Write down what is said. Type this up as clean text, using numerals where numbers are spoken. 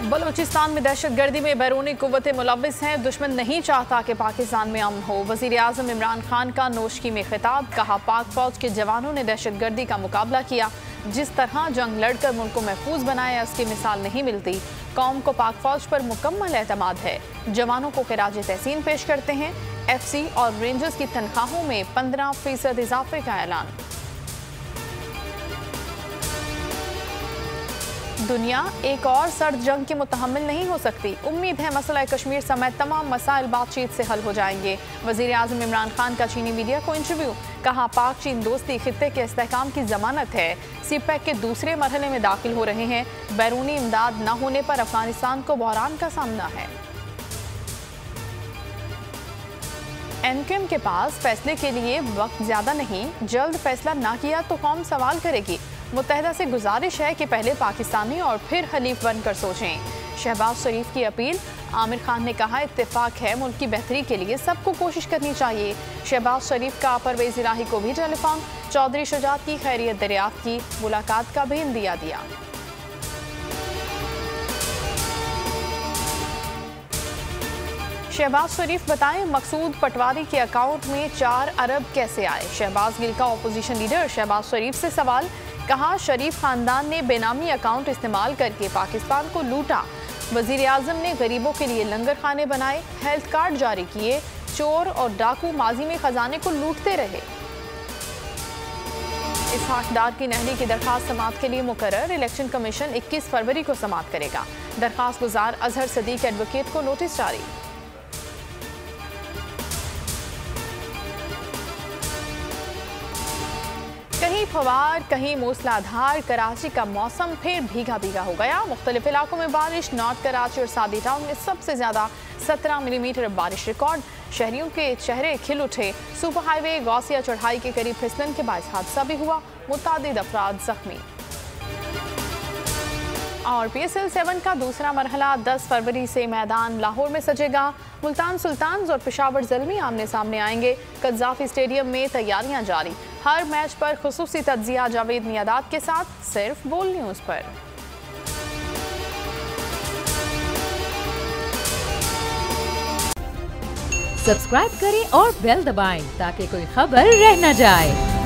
बलूचिस्तान में दहशतगर्दी में बैरूनी कुव्वतें मुलव्विस हैं। दुश्मन नहीं चाहता कि पाकिस्तान में अमन हो। वज़ीर आज़म इमरान खान का नोशकी में खिताब, कहा पाक फौज के जवानों ने दहशतगर्दी का मुकाबला किया। जिस तरह जंग लड़कर मुल्क को महफूज बनाया, उसकी मिसाल नहीं मिलती। कौम को पाक फौज पर मुकम्मल एतमाद है। जवानों को खिराज तहसीन पेश करते हैं। FC और रेंजर्स की तनख्वाहों में 15% इजाफे का ऐलान। दुनिया एक और सर्द जंग की मुतहम्मिल नहीं हो सकती। उम्मीद है मसला कश्मीर समेत तमाम मसाइल बातचीत से हल हो जाएंगे। वज़ीर आज़म इमरान खान का चीनी मीडिया को इंटरव्यू, कहा पाक चीन दोस्ती खित्ते के इस्तेहकाम की जमानत है। CPEC के दूसरे मरहले में दाखिल हो रहे हैं। बैरूनी इमदाद न होने पर अफगानिस्तान को बहरान का सामना है। MQM के पास फैसले के लिए वक्त ज्यादा नहीं, जल्द फैसला ना किया तो कौम सवाल करेगी। मुत्तहिदा से गुजारिश है कि पहले पाकिस्तानी और फिर हलीफ बनकर सोचें। शहबाज शरीफ की अपील, आमिर खान ने कहा इत्तेफाक है, मुल्क की बेहतरी के लिए सबको कोशिश करनी चाहिए। शहबाज शरीफ का परवेज इलाही को भी टेलीफोन, चौधरी शुजात की खैरियत दरियाफ्त की, मुलाकात का भी इंदिया दिया। शहबाज शरीफ बताएं मकसूद पटवारी के अकाउंट में 4 अरब कैसे आए। शहबाज गिल का अपोजिशन लीडर शहबाज शरीफ से सवाल, कहा शरीफ खानदान ने बेनामी अकाउंट इस्तेमाल करके पाकिस्तान को लूटा। वजीर आजम ने गरीबों के लिए लंगर खाने बनाए, हेल्थ कार्ड जारी किए। चोर और डाकू माजी में खजाने को लूटते रहे। इसहाक डार की नहरी की दरखास्त समाअत के लिए मुकर्रर। इलेक्शन कमीशन 21 फरवरी को समाअत करेगा। दरखास्त गुजार अजहर सदीक एडवोकेट को नोटिस जारी। कहीं फवार कहीं मूसलाधार, कराची का मौसम फिर भीगा भीगा हो गया। मुख्तलिफ इलाकों में बारिश। नॉर्थ कराची और सादी टाउन में सबसे ज्यादा 17 मिलीमीटर बारिश रिकॉर्ड। शहरियों के चेहरे खिल उठे। सुपर हाईवे गौसिया चढ़ाई के करीब फिसलन के बायस हादसा भी हुआ, मुतादिद अफराद जख्मी। और PSL 7 का दूसरा मरहला 10 फरवरी से मैदान लाहौर में सजेगा। मुल्तान सुल्तान्स और पेशावर ज़ल्मी आमने सामने आएंगे। कज़ाफ़ी स्टेडियम में तैयारियां जारी। हर मैच पर खुसूसी तज्जिया जावेद मियादाद के साथ, सिर्फ बोल न्यूज़ पर। सब्सक्राइब करें और बेल दबाएं ताकि कोई खबर रह न जाए।